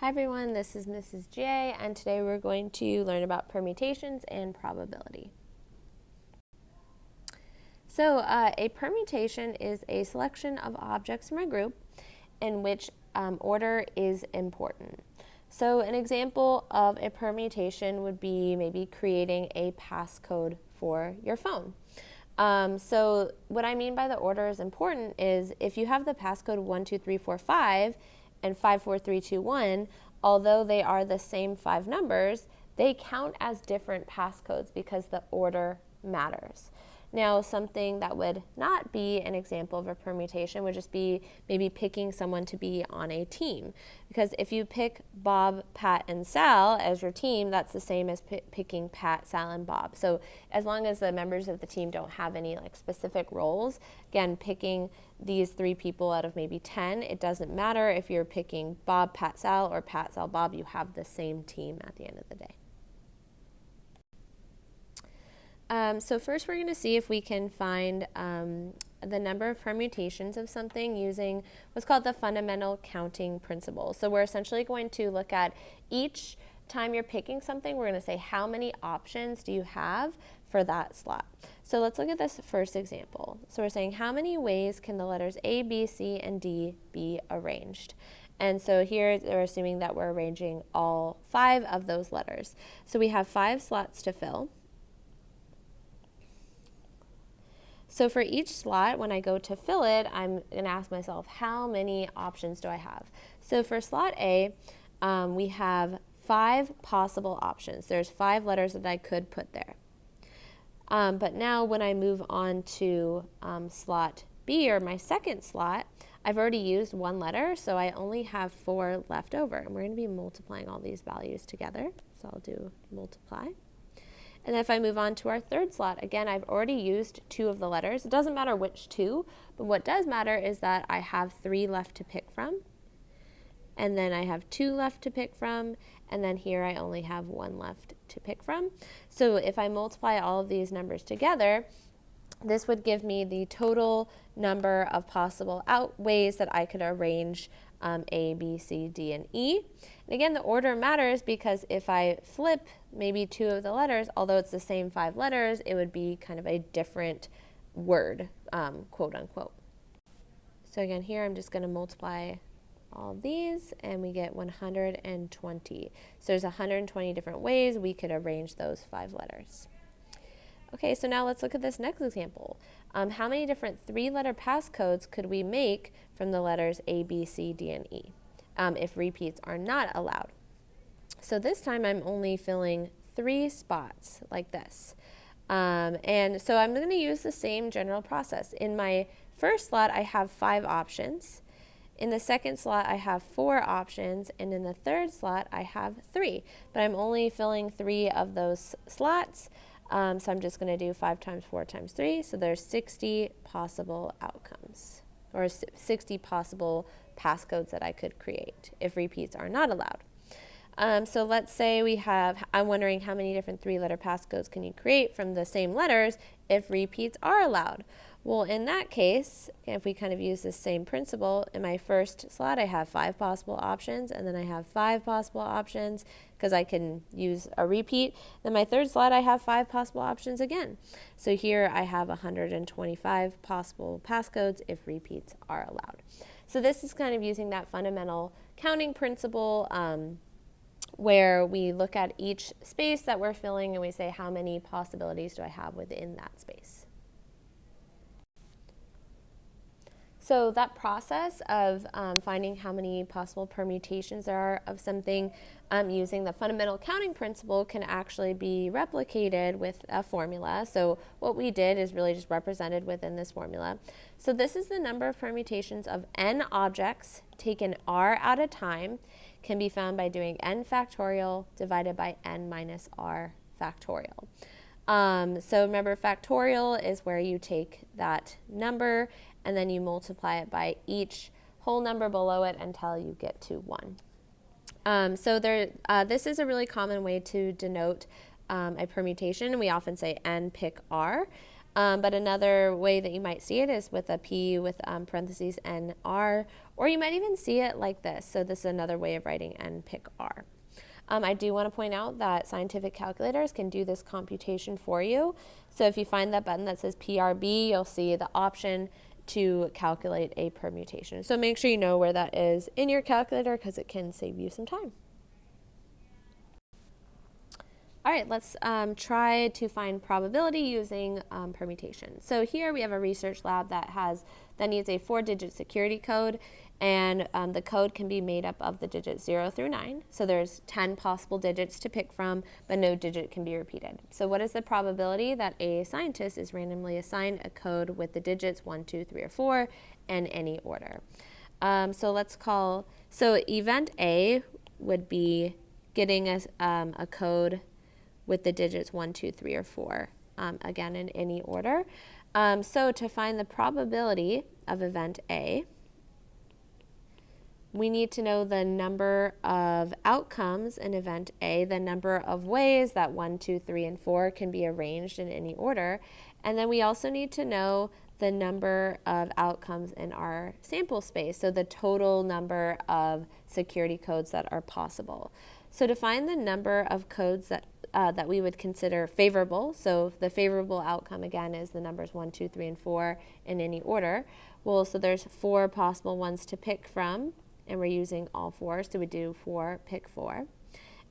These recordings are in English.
Hi everyone, this is Mrs. J, and today we're going to learn about permutations and probability. So a permutation is a selection of objects from a group in which order is important. So an example of a permutation would be maybe creating a passcode for your phone. So what I mean by the order is important is if you have the passcode 12345 and 54321, although they are the same 5 numbers, they count as different passcodes because the order matters. Now, something that would not be an example of a permutation would just be maybe picking someone to be on a team. Because if you pick Bob, Pat, and Sal as your team, that's the same as picking Pat, Sal, and Bob. So as long as the members of the team don't have any specific roles, again, picking these 3 people out of maybe 10, it doesn't matter if you're picking Bob, Pat, Sal, or Pat, Sal, Bob, you have the same team at the end of the day. So first we're going to see if we can find the number of permutations of something using what's called the fundamental counting principle. So we're essentially going to look at each time you're picking something, we're going to say how many options do you have for that slot. So let's look at this first example. So we're saying how many ways can the letters A, B, C, and D be arranged? And so here they're assuming that we're arranging all 5 of those letters. So we have 5 slots to fill. So for each slot, when I go to fill it, I'm going to ask myself, how many options do I have? So for slot A, we have 5 possible options. There's 5 letters that I could put there. But now when I move on to slot B, or my second slot, I've already used 1 letter, so I only have 4 left over. And we're going to be multiplying all these values together. So I'll do multiply. And then if I move on to our third slot, again, I've already used 2 of the letters. It doesn't matter which 2, but what does matter is that I have 3 left to pick from. And then I have 2 left to pick from. And then here I only have 1 left to pick from. So if I multiply all of these numbers together, this would give me the total number of possible ways that I could arrange A, B, C, D, and E. And again, the order matters because if I flip maybe 2 of the letters, although it's the same 5 letters, it would be kind of a different word, quote unquote. So again, here I'm just going to multiply all of these and we get 120. So there's 120 different ways we could arrange those 5 letters. Okay, so now let's look at this next example. How many different 3-letter passcodes could we make from the letters A, B, C, D, and E if repeats are not allowed? So this time I'm only filling 3 spots like this. And so I'm going to use the same general process. In my first slot, I have 5 options. In the second slot, I have 4 options. And in the third slot, I have 3. But I'm only filling 3 of those slots. So I'm just going to do 5 times 4 times 3. So there's 60 possible outcomes, or 60 possible passcodes that I could create if repeats are not allowed. So let's say I'm wondering how many different 3-letter passcodes can you create from the same letters if repeats are allowed. Well, in that case, if we kind of use the same principle, in my first slot I have 5 possible options, and then I have 5 possible options because I can use a repeat. Then my third slot I have 5 possible options again. So here I have 125 possible passcodes if repeats are allowed. So this is kind of using that fundamental counting principle where we look at each space that we're filling and we say how many possibilities do I have within that space. So that process of finding how many possible permutations there are of something using the fundamental counting principle can actually be replicated with a formula. So what we did is really just represented within this formula. So this is the number of permutations of n objects taken r at a time can be found by doing n factorial divided by n minus r factorial. So remember, factorial is where you take that number and then you multiply it by each whole number below it until you get to 1. So this is a really common way to denote a permutation, and we often say n pick r. But another way that you might see it is with a P with parentheses N R, or you might even see it like this. So this is another way of writing N pick R. I do want to point out that scientific calculators can do this computation for you. So if you find that button that says PRB, you'll see the option to calculate a permutation. So make sure you know where that is in your calculator because it can save you some time. All right, let's try to find probability using permutation. So here we have a research lab that needs a 4-digit security code, and the code can be made up of the digits 0 through 9. So there's 10 possible digits to pick from, but no digit can be repeated. So what is the probability that a scientist is randomly assigned a code with the digits 1, 2, 3, or 4 in any order? So event A would be getting a code with the digits 1, 2, 3, or 4, again in any order. So to find the probability of event A, we need to know the number of outcomes in event A, the number of ways that 1, 2, 3, and 4 can be arranged in any order. And then we also need to know the number of outcomes in our sample space, so the total number of security codes that are possible. So to find the number of codes that we would consider favorable, so the favorable outcome again is the numbers 1, 2, 3, and 4 in any order. Well, so there's 4 possible ones to pick from, and we're using all 4, so we do 4, pick 4.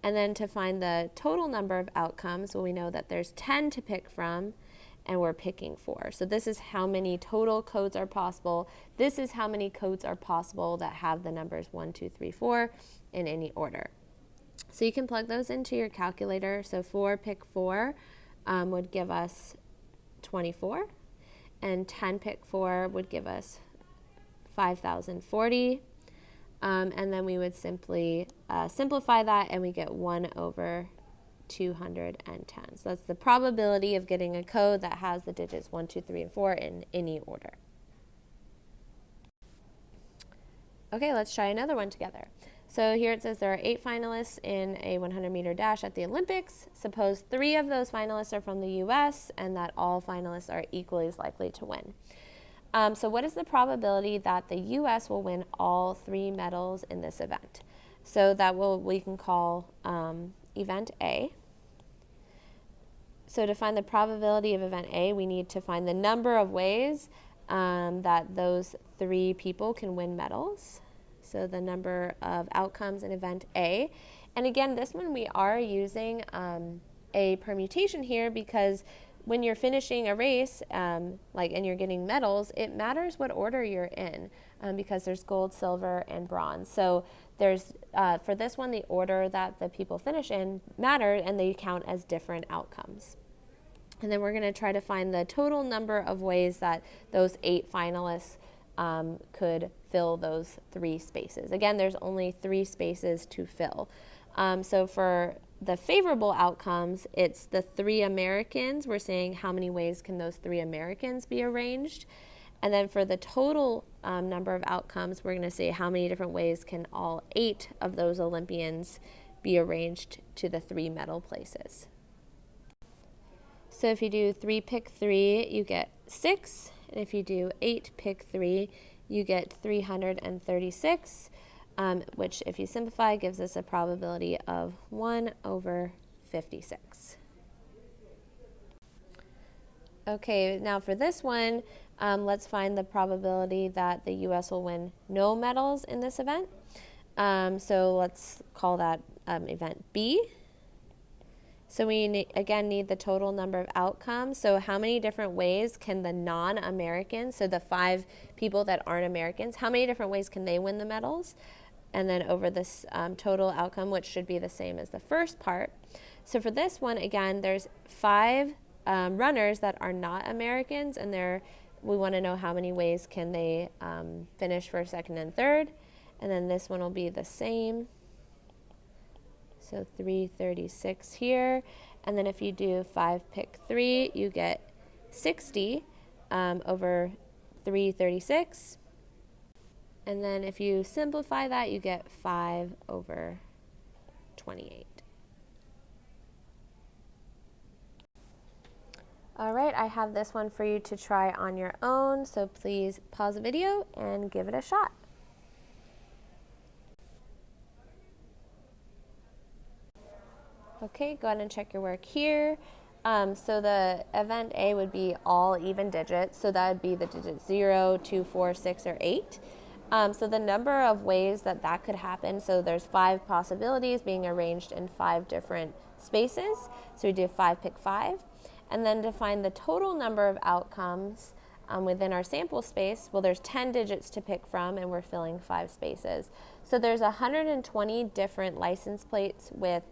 And then to find the total number of outcomes, well, we know that there's 10 to pick from, and we're picking 4. So this is how many total codes are possible. This is how many codes are possible that have the numbers 1, 2, 3, 4 in any order. So you can plug those into your calculator. So 4 pick 4 would give us 24, and 10 pick 4 would give us 5,040. And then we would simply simplify that, and we get 1 over 210. So that's the probability of getting a code that has the digits 1, 2, 3, and 4 in any order. Okay, let's try another one together. So here it says there are 8 finalists in a 100-meter dash at the Olympics. Suppose 3 of those finalists are from the U.S. and that all finalists are equally as likely to win. So what is the probability that the U.S. will win all 3 medals in this event? So we can call event A. So to find the probability of event A, we need to find the number of ways that those 3 people can win medals. So the number of outcomes in event A. And again, this one we are using a permutation here because when you're finishing a race, and you're getting medals, it matters what order you're in because there's gold, silver, and bronze. So there's, for this one, the order that the people finish in matter, and they count as different outcomes. And then we're going to try to find the total number of ways that those 8 finalists could fill those 3 spaces. Again, there's only 3 spaces to fill. So for the favorable outcomes, it's the 3 Americans. We're saying how many ways can those 3 Americans be arranged. And then for the total number of outcomes, we're going to say how many different ways can all 8 of those Olympians be arranged to the 3 medal places. So if you do 3 pick 3, you get 6. And if you do 8 pick 3, you get 336. Which if you simplify gives us a probability of 1 over 56. Okay, now for this one, let's find the probability that the U.S. will win no medals in this event. So let's call that event B. So we need the total number of outcomes. So how many different ways can the non-Americans, so the 5 people that aren't Americans, how many different ways can they win the medals? And then over this total outcome, which should be the same as the first part. So for this one, again, there's 5 runners that are not Americans, and we want to know how many ways can they finish first, second, and third. And then this one will be the same. So 336 here. And then if you do 5 pick 3, you get 60 over 336. And then if you simplify that, you get 5 over 28. All right, I have this one for you to try on your own, so please pause the video and give it a shot. Okay, go ahead and check your work here. So the event A would be all even digits, so that would be the digits 0, 2, 4, 6, or 8. So the number of ways that that could happen, so there's 5 possibilities being arranged in 5 different spaces. So we do 5, pick 5. And then to find the total number of outcomes within our sample space, well, there's 10 digits to pick from, and we're filling 5 spaces. So there's 120 different license plates with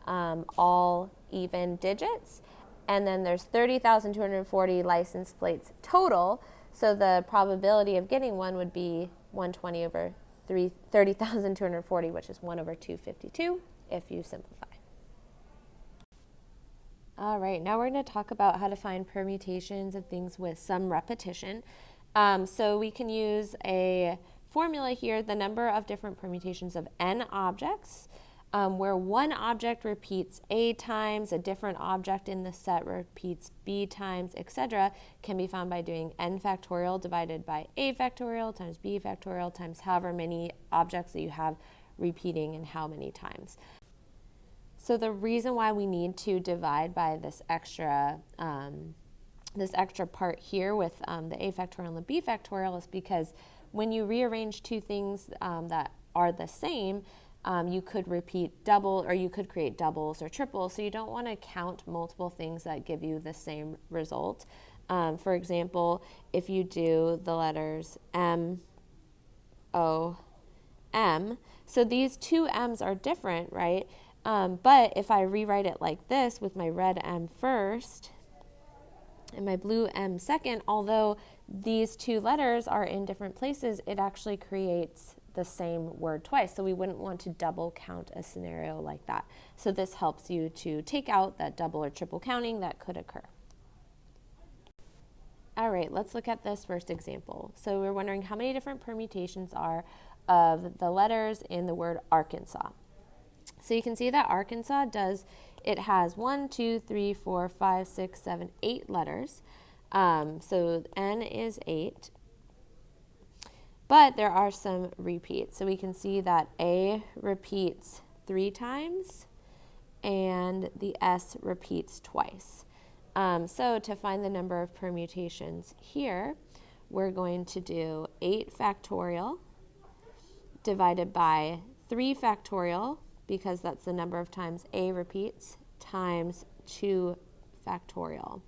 all even digits. And then there's 30,240 license plates total. So the probability of getting one would be 120 over 30,240, which is 1 over 252 if you simplify. All right, now we're going to talk about how to find permutations of things with some repetition. So we can use a formula here, the number of different permutations of n objects, where one object repeats A times, a different object in the set repeats B times, etc., can be found by doing n factorial divided by A factorial times B factorial times however many objects that you have repeating and how many times. So the reason why we need to divide by this extra part here with the A factorial and the B factorial is because when you rearrange two things that are the same, you could repeat double, or you could create doubles or triples. So you don't want to count multiple things that give you the same result. For example, if you do the letters M, O, M, so these two M's are different, right? But if I rewrite it like this with my red M first and my blue M second, although these two letters are in different places, it actually creates the same word twice. So we wouldn't want to double count a scenario like that. So this helps you to take out that double or triple counting that could occur. All right, let's look at this first example. So we're wondering how many different permutations are of the letters in the word Arkansas. So you can see that Arkansas it has 1, 2, 3, 4, 5, 6, 7, 8 letters. So N is 8. But there are some repeats. So we can see that A repeats 3 times and the S repeats twice. So to find the number of permutations here, we're going to do 8 factorial divided by 3 factorial, because that's the number of times A repeats, times 2 factorial.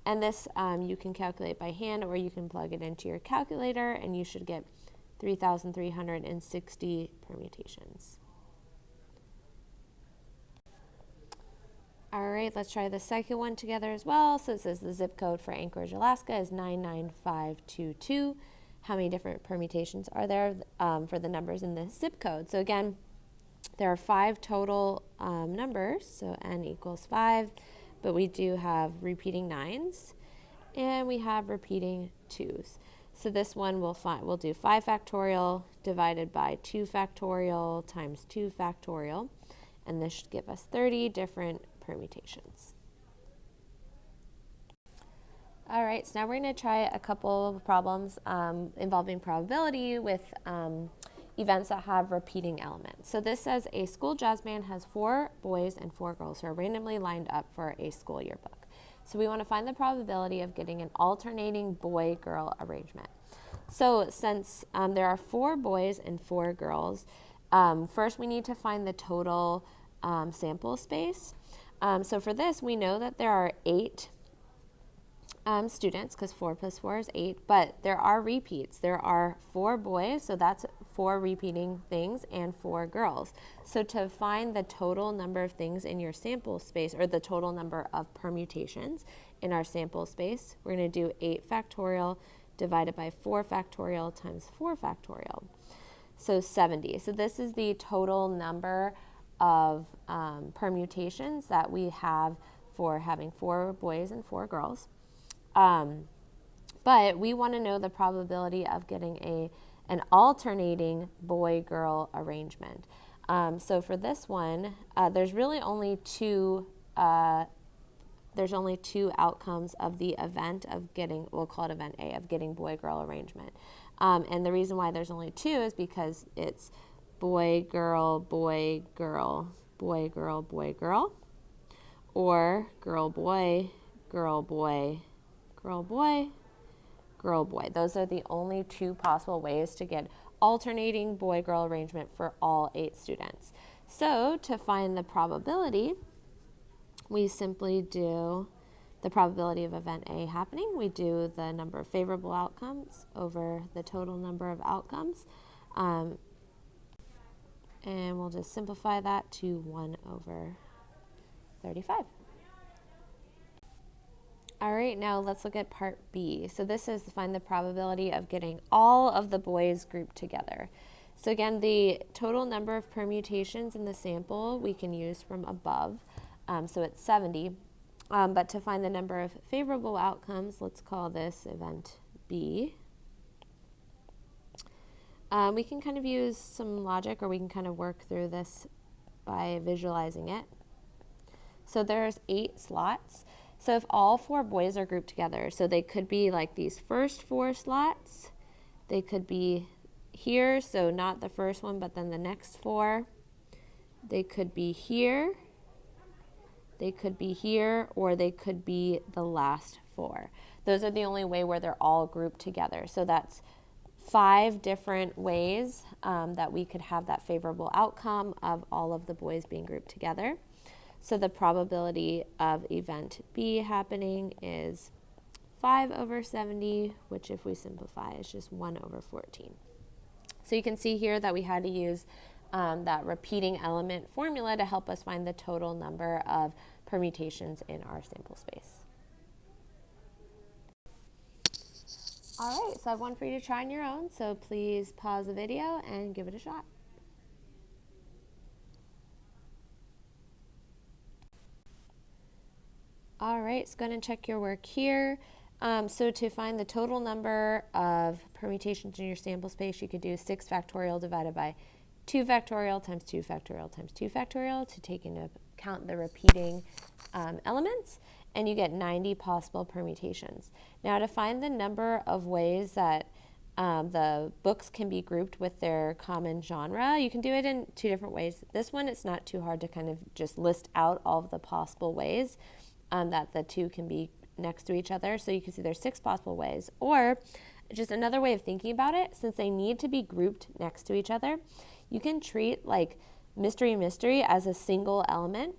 And this you can calculate by hand, or you can plug it into your calculator, and you should get 3,360 permutations. All right, let's try the second one together as well. So it says the zip code for Anchorage, Alaska is 99522. How many different permutations are there for the numbers in this zip code? So again, there are 5 total numbers, so n equals 5, but we do have repeating 9s, and we have repeating 2s. So this one we'll do 5 factorial divided by 2 factorial times 2 factorial, and this should give us 30 different permutations. All right, so now we're going to try a couple of problems involving probability with events that have repeating elements. So this says a school jazz band has 4 boys and 4 girls who are randomly lined up for a school yearbook. So we want to find the probability of getting an alternating boy-girl arrangement. So since there are 4 boys and 4 girls, first we need to find the total sample space. So for this, we know that there are 8 students, because 4 plus 4 is 8, but there are repeats. There are 4 boys, so that's 4 repeating things, and 4 girls. So to find the total number of things in your sample space, or the total number of permutations in our sample space, we're going to do 8 factorial divided by 4 factorial times 4 factorial. So 70. So this is the total number of permutations that we have for having 4 boys and 4 girls. But we want to know the probability of getting an alternating boy-girl arrangement. So for this one, there's really only 2 there's only two outcomes of the event of getting, we'll call it event A, of getting boy-girl arrangement. And the reason why there's only two is because it's boy, girl, boy, girl, boy, girl, boy, girl, or girl, boy, girl, boy, girl, boy, girl, boy. Those are the only two possible ways to get alternating boy-girl arrangement for all 8 students. So to find the probability, we simply do the probability of event A happening. We do the number of favorable outcomes over the total number of outcomes. And we'll just simplify that to 1 over 35. All right, now let's look at part B. So this is to find the probability of getting all of the boys grouped together. So again, the total number of permutations in the sample we can use from above. So it's 70. But to find the number of favorable outcomes, let's call this event B. We can kind of use some logic, or we can kind of work through this by visualizing it. So there's 8 slots. So if all 4 boys are grouped together, so they could be like these first 4 slots, they could be here, so not the first one, but then the next 4. They could be here, they could be here, or they could be the last 4. Those are the only way where they're all grouped together. So that's 5 different ways that we could have that favorable outcome of all of the boys being grouped together. So the probability of event B happening is 5 over 70, which if we simplify is just 1 over 14. So you can see here that we had to use that repeating element formula to help us find the total number of permutations in our sample space. All right, so I have one for you to try on your own, so please pause the video and give it a shot. All right, so go ahead and check your work here. So to find the total number of permutations in your sample space, you could do 6 factorial divided by 2 factorial times 2 factorial times 2 factorial to take into account the repeating elements, and you get 90 possible permutations. Now to find the number of ways that the books can be grouped with their common genre, you can do it in 2 different ways. This one, it's not too hard to kind of just list out all of the possible ways that the 2 can be next to each other. So you can see there's 6 possible ways. Or just another way of thinking about it, since they need to be grouped next to each other, you can treat like mystery as a single element,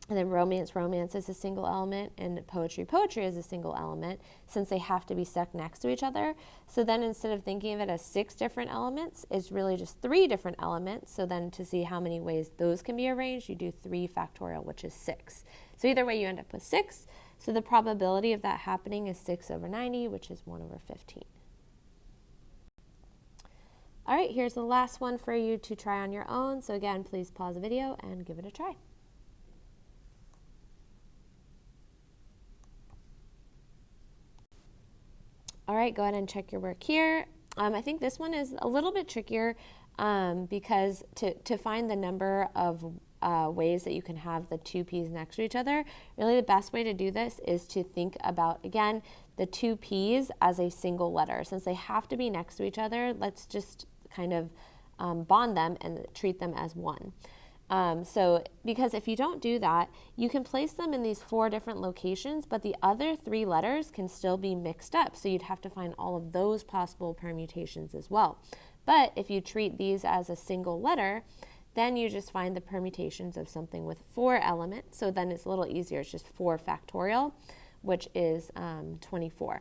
and then romance is a single element, and poetry is a single element, since they have to be stuck next to each other. So then instead of thinking of it as 6 different elements, it's really just 3 different elements. So then to see how many ways those can be arranged, you do 3 factorial, which is 6. So either way, you end up with 6. So the probability of that happening is 6 over 90, which is 1 over 15. All right, here's the last one for you to try on your own. So again, please pause the video and give it a try. All right, go ahead and check your work here. I think this one is a little bit trickier because to find the number of ways that you can have the 2 P's next to each other, really the best way to do this is to think about, again, the 2 P's as a single letter. Since they have to be next to each other, let's just kind of bond them and treat them as one. So because if you don't do that, you can place them in these 4 different locations, but the other 3 letters can still be mixed up. So you'd have to find all of those possible permutations as well. But if you treat these as a single letter, then you just find the permutations of something with 4 elements. So then it's a little easier. It's just 4 factorial, which is 24.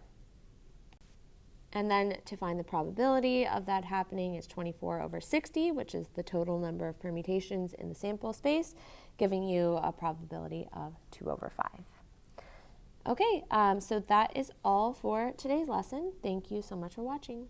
And then to find the probability of that happening is 24 over 60, which is the total number of permutations in the sample space, giving you a probability of 2 over 5. Okay, so that is all for today's lesson. Thank you so much for watching.